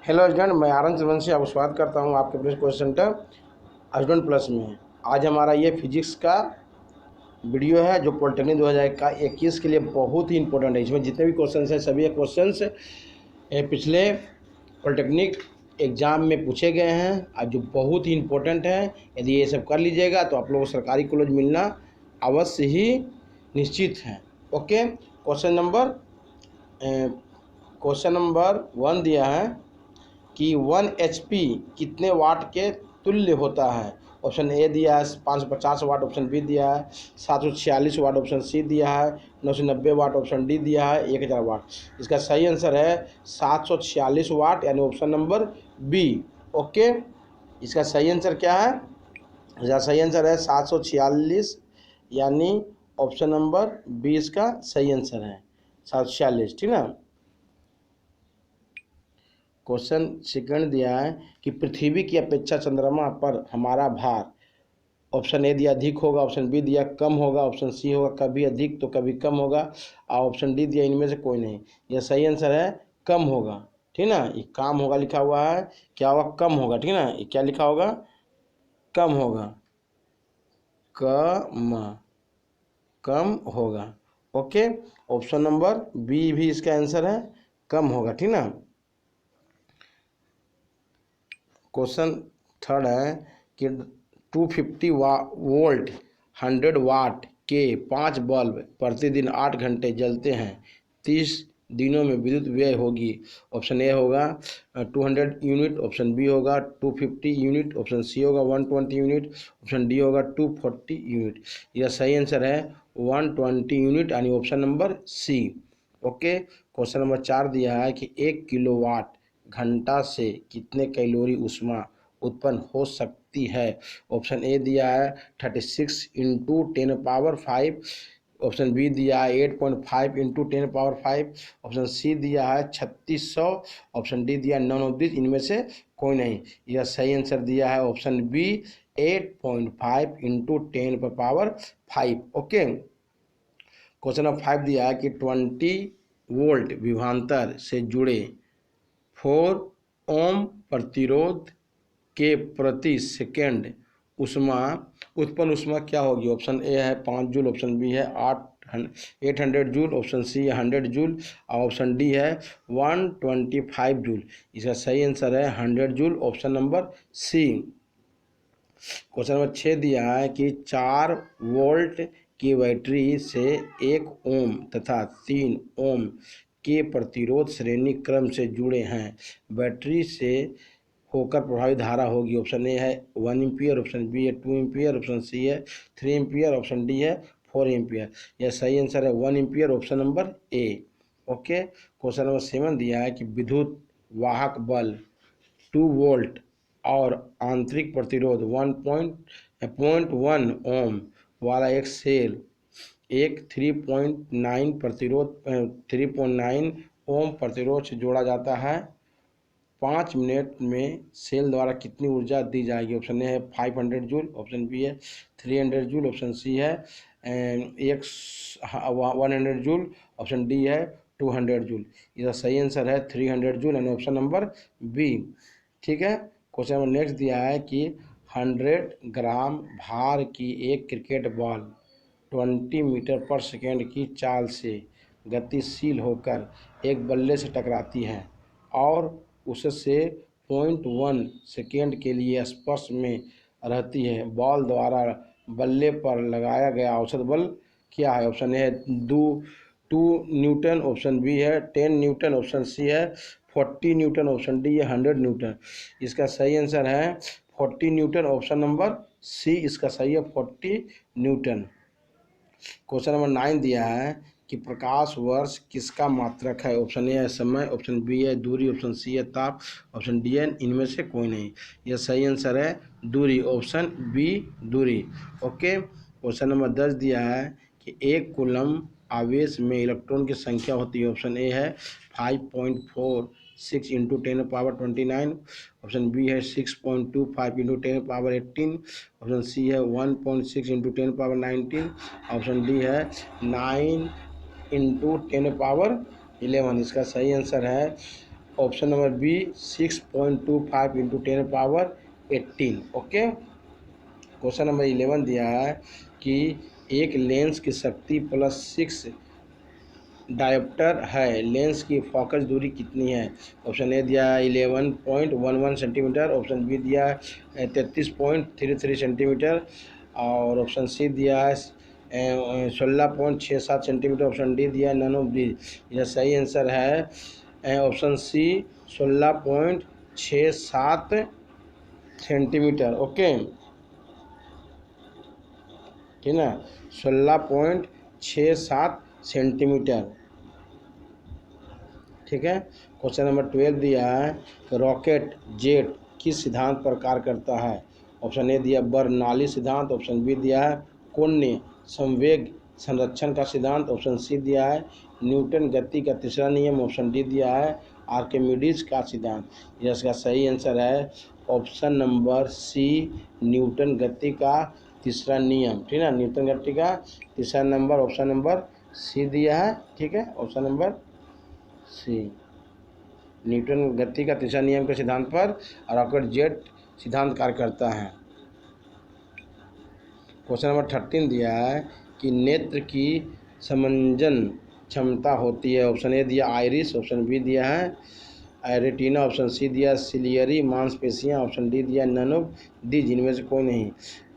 Hello student, मैं आनंद चंद्रवंशी आपको स्वागत करता हूं आपके press question centre student plus में। आज हमारा ये फिजिक्स का वीडियो है जो पॉलिटेक्निक 2021 के लिए बहुत ही इंपॉर्टेंट है। इसमें जितने भी क्वेश्चंस हैं सभी क्वेश्चंस पिछले पॉलिटेक्निक एग्ज़ाम में पूछे गए हैं और जो बहुत ही इंपॉर्टेंट है। यदि ये सब कर लीजिएगा तो आप लोगों को सरकारी कॉलेज मिलना अवश्य ही निश्चित है। ओके, क्वेश्चन नंबर 1 दिया है कि 1 HP कितने वाट के तुल्य होता है। ऑप्शन ए दिया है 550 वाट, ऑप्शन बी दिया है 746 वाट, ऑप्शन सी दिया है 990 वाट, ऑप्शन डी दिया है 1000 वाट। इसका सही आंसर है 746 वाट, यानी ऑप्शन नंबर बी। ओके, इसका सही आंसर क्या है? इसका सही आंसर है 746, यानी ऑप्शन नंबर बी इसका सही आंसर है 746। ठीक ना। क्वेश्चन सेकंड दिया है कि पृथ्वी की अपेक्षा चंद्रमा पर हमारा भार, ऑप्शन ए दिया अधिक होगा, ऑप्शन बी दिया कम होगा, ऑप्शन सी होगा कभी अधिक तो कभी कम होगा, और ऑप्शन डी दिया इनमें से कोई नहीं। यह सही आंसर है कम होगा। ठीक ना, ये काम होगा लिखा हुआ है, क्या होगा? कम होगा। ठीक ना, ये क्या लिखा होगा? कम होगा, कम होगा। ओके, ऑप्शन नंबर बी भी इसका आंसर है, कम होगा। ठीक ना। क्वेश्चन थर्ड है कि 250 वोल्ट 100 वाट के 5 बल्ब प्रतिदिन 8 घंटे जलते हैं, 30 दिनों में विद्युत व्यय होगी। ऑप्शन ए होगा 200 यूनिट, ऑप्शन बी होगा 250 यूनिट, ऑप्शन सी होगा 120 यूनिट, ऑप्शन डी होगा 240 यूनिट। यह सही आंसर है 120 यूनिट, यानी option number C. Okay, question number 4 दिया है कि 1 किलोवाट घंटा से कितने कैलोरी ऊष्मा उत्पन्न हो सकती है। ऑप्शन ए दिया है 36 इंटू 10 पावर 5, ऑप्शन बी दिया है 8.5 इंटू 10 पावर 5, ऑप्शन सी दिया है 3600, ऑप्शन डी दिया नन ऑफ दिस, इनमें से कोई नहीं। यह सही आंसर दिया है option B 8.5 into 10 power 5। Okay, question number 5 दिया है कि 20 वोल्ट विभवांतर से जुड़े 4 ओम प्रतिरोध के प्रति सेकेंड उत्पन्न ऊष्मा क्या होगी। ऑप्शन ए है 5 जूल, ऑप्शन बी है 800 जूल, ऑप्शन सी है 100 जूल, और ऑप्शन डी है 125 जूल। इसका सही आंसर है 100 joule, option number C. Question number 6 दिया है कि 4 वोल्ट की बैटरी से 1 ओम तथा 3 ओम के प्रतिरोध श्रेणी क्रम से जुड़े हैं, बैटरी से होकर प्रभावित धारा होगी। ऑप्शन ए है 1 एम्पियर, ऑप्शन बी है 2 एम्पियर, ऑप्शन सी है 3 एम्पियर, ऑप्शन डी है 4 एम्पियर। यह सही आंसर है 1 ampere, option number A. Okay, question number 7 दिया है कि विद्युत वाहक बल 2 वोल्ट और आंतरिक प्रतिरोध 1.1 ओम वाला एक सेल एक 3.9 ओम प्रतिरोध से जोड़ा जाता है। 5 मिनट में सेल द्वारा कितनी ऊर्जा दी जाएगी। ऑप्शन ए है 500 जूल, ऑप्शन बी है 300 जूल, ऑप्शन सी है 100 जूल, ऑप्शन डी है 200 जूल। इसका सही आंसर है 300 जूल, यानी ऑप्शन नंबर बी। ठीक है, क्वेश्चन नंबर नेक्स्ट दिया है कि 100 ग्राम भार की एक क्रिकेट बॉल 20 मीटर पर सेकेंड की चाल से गतिशील होकर एक बल्ले से टकराती है और उससे 0.1 सेकेंड के लिए स्पर्श में रहती है। बॉल द्वारा बल्ले पर लगाया गया औसत बल क्या है। ऑप्शन ए है 2 न्यूटन, ऑप्शन बी है 10 न्यूटन, ऑप्शन सी है 40 न्यूटन, ऑप्शन डी है 100 न्यूटन। इसका सही आंसर है 40 न्यूटन, ऑप्शन नंबर सी इसका सही है 40 न्यूटन। क्वेश्चन नंबर 9 दिया है कि प्रकाश वर्ष किसका मात्रक है। ऑप्शन ए है समय, ऑप्शन बी है दूरी, ऑप्शन सी है ताप, ऑप्शन डी है इनमें से कोई नहीं। यह सही आंसर है दूरी, ऑप्शन बी दूरी। ओके, क्वेश्चन नंबर 10 दिया है कि 1 कूलम आवेश में इलेक्ट्रॉन की संख्या होती है। ऑप्शन ए है 5.46 इंटू 10 पावर 29, ऑप्शन बी है 6.25 इंटू 10 पावर 18, ऑप्शन सी है 1.6 इंटू 10 पावर 19, ऑप्शन डी है 9 इंटू 10 पावर 11। इसका सही आंसर है option number B 6.25 into 10^18। Okay. Question number 11 दिया है कि एक लेंस की शक्ति +6 डायोप्टर है, लेंस की फोकस दूरी कितनी है? ऑप्शन ए दिया है 11.11 सेंटीमीटर, ऑप्शन बी दिया है 33.33 सेंटीमीटर, और ऑप्शन सी दिया है 16.67 सेंटीमीटर, ऑप्शन डी दिया है नन ऑफ दी। यह सही आंसर है ऑप्शन सी 16.67 सेंटीमीटर। ओके, ठीक ना, 16.67 सेंटीमीटर। ठीक है। क्वेश्चन नंबर 12 दिया है रॉकेट जेट किस सिद्धांत पर कार्य करता है? ऑप्शन ए दिया बर्नौली सिद्धांत, ऑप्शन बी दिया है कोणीय संवेग संरक्षण का सिद्धांत, ऑप्शन सी दिया है न्यूटन गति का तीसरा नियम, ऑप्शन डी दिया है आर्किमिडीज का सिद्धांत। इसका सही आंसर है ऑप्शन नंबर सी न्यूटन गति का तीसरा नियम। ठीक है, न्यूटन गति का तीसरा नंबर ऑप्शन नंबर सी दिया है। ठीक है, ऑप्शन नंबर सी न्यूटन गति का तीसरा नियम के सिद्धांत पर रॉकेट जेट सिद्धांत कार्य करता है। क्वेश्चन नंबर 13 दिया है कि नेत्र की समंजन क्षमता होती है। ऑप्शन ए दिया आइरिस, ऑप्शन बी दिया है रेटिना, ऑप्शन सी दिया सिलियरी मांसपेशियां, ऑप्शन डी दिया नन ऑफ दी, जिनमें से कोई नहीं।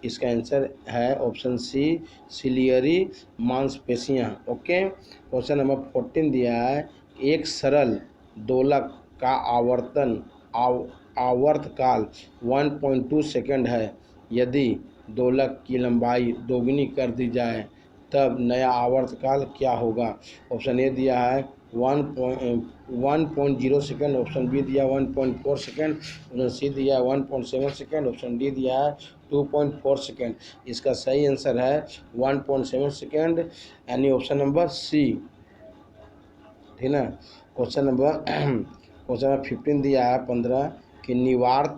इसका आंसर है ऑप्शन सी सिलियरी मांसपेशियां। ओके। क्वेश्चन नंबर 14 दिया है एक सरल दोलक का आवर्तकाल 1.2 सेकंड है। यदि दोलक की लंबाई दोगुनी कर दी जाए तब नया आवर्तकाल क्या होगा? ऑप्शन ए दिया है 1.0 सेकेंड, ऑप्शन बी दिया 1.4 सेकेंड, ऑप्शन सी दिया 1.7 सेकेंड, ऑप्शन डी दिया है 2.4 सेकेंड। इसका सही आंसर है 1.7 सेकेंड, यानी ऑप्शन नंबर सी। ठीक ना। क्वेश्चन नंबर 15 दिया है 15 कि निर्वात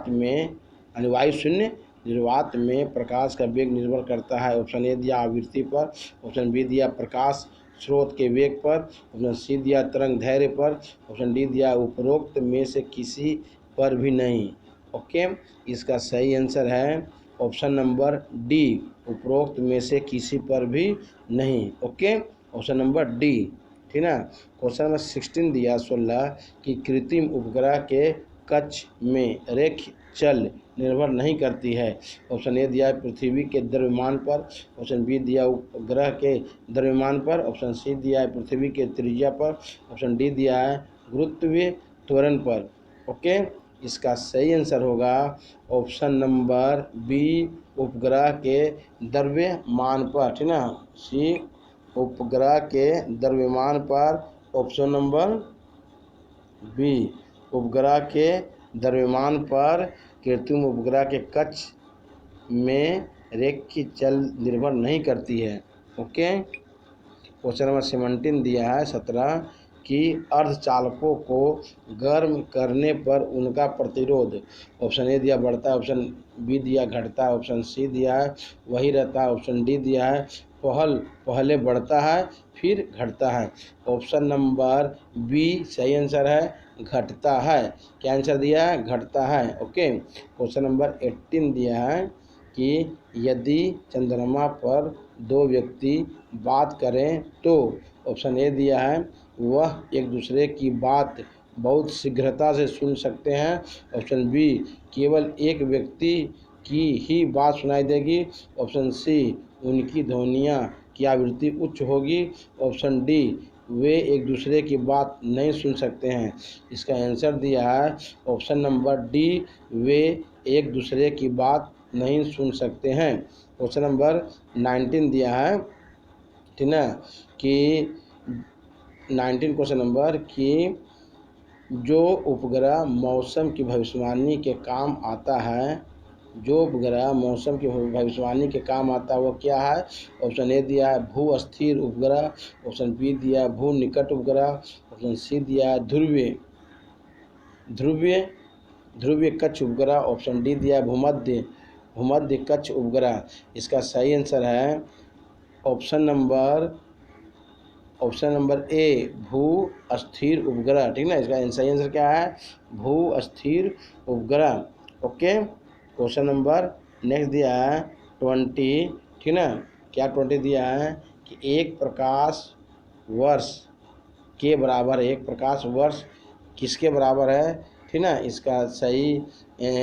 में वायु शून्य निर्वात में प्रकाश का वेग निर्भर करता है। ऑप्शन ए दिया आवृत्ति पर, ऑप्शन बी दिया प्रकाश स्रोत के वेग पर, ऑप्शन सी दिया तरंग दैर्ध्य पर, ऑप्शन डी दिया उपरोक्त में से किसी पर भी नहीं। ओके, इसका सही आंसर है ऑप्शन नंबर डी उपरोक्त में से किसी पर भी नहीं। Okay, option number D. ठीक ना। क्वेश्चन नंबर 16 दिया 16 कि कृत्रिम उपग्रह के कक्ष में रेखीय चल निर्भर नहीं करती है। ऑप्शन ए दिया है पृथ्वी के द्रव्यमान पर, ऑप्शन बी दिया उपग्रह के द्रव्यमान पर, ऑप्शन सी दिया है पृथ्वी के त्रिज्या पर, ऑप्शन डी दिया है गुरुत्वीय त्वरण पर। ओके, इसका सही आंसर होगा ऑप्शन नंबर बी उपग्रह के द्रव्यमान पर। ठीक ना, सी उपग्रह के द्रव्यमान पर, ऑप्शन नंबर बी उपग्रह के द्रव्यमान पर कृत्रिम उपग्रह के कक्ष में रेखीय चल निर्भर नहीं करती है। ओके। क्वेश्चन नंबर 17 दिया है 17 कि अर्धचालकों को गर्म करने पर उनका प्रतिरोध ऑप्शन ए दिया बढ़ता है, ऑप्शन बी दिया घटता है, ऑप्शन सी दिया है वही रहता है, ऑप्शन डी दिया है पहले बढ़ता है फिर घटता है। ऑप्शन नंबर बी सही आंसर है, घटता है। क्या आंसर दिया है? घटता है। ओके। क्वेश्चन नंबर 18 दिया है कि यदि चंद्रमा पर दो व्यक्ति बात करें तो ऑप्शन ए दिया है वह एक दूसरे की बात बहुत शीघ्रता से सुन सकते हैं, ऑप्शन बी केवल एक व्यक्ति की ही बात सुनाई देगी, ऑप्शन सी उनकी ध्वनियाँ की आवृत्ति उच्च होगी, ऑप्शन डी वे एक दूसरे की बात नहीं सुन सकते हैं। इसका आंसर दिया है ऑप्शन नंबर डी वे एक दूसरे की बात नहीं सुन सकते हैं। क्वेश्चन नंबर 19 दिया है, ठीक ना, कि 19 क्वेश्चन नंबर कि जो उपग्रह मौसम की भविष्यवाणी के काम आता है, जो उपग्रह मौसम की भविष्यवाणी के काम आता है वो क्या है? ऑप्शन ए दिया है भू अस्थिर उपग्रह, ऑप्शन बी दिया है भू निकट उपग्रह, ऑप्शन सी दिया है ध्रुवीय कक्ष उपग्रह, ऑप्शन डी दिया है भूमध्य कक्ष उपग्रह। इसका सही आंसर है option number option number A भू अस्थिर उपग्रह, ठीक ना। इसका सही आंसर क्या है? भू अस्थिर उपग्रह। ओके, क्वेश्चन नंबर नेक्स्ट दिया है 20, ठीक ना। क्या 20 दिया है कि एक प्रकाश वर्ष के बराबर, एक प्रकाश वर्ष किसके बराबर है, ठीक ना। इसका सही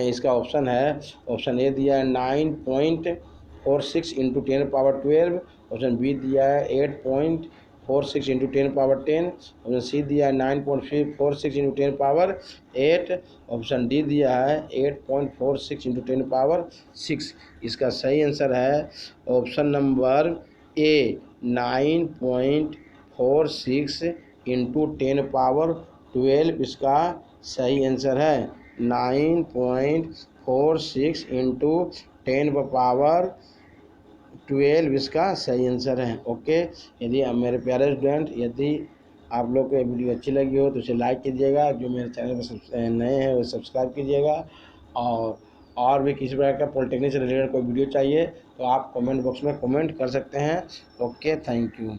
इसका ऑप्शन है, ऑप्शन ए दिया है 9.46 इंटू 10^12, ऑप्शन बी दिया है 8.46 इंटू 10^10, ऑप्शन सी दिया है 9.46 इंटू 10^8, ऑप्शन डी दिया है 8.46 इंटू 10^6। इसका सही आंसर है ऑप्शन नंबर ए 9.46 इंटू 10^12। इसका सही आंसर है 9.46 इंटू 10^12 इसका सही आंसर है। ओके, यदि आप मेरे प्यारे स्टूडेंट, यदि आप लोग को ये वीडियो अच्छी लगी हो तो इसे लाइक कीजिएगा, जो मेरे चैनल पर नए हैं वो सब्सक्राइब कीजिएगा, और भी किसी प्रकार का पॉलिटेक्निक से रिलेटेड कोई वीडियो चाहिए तो आप कमेंट बॉक्स में कमेंट कर सकते हैं। Okay, thank you.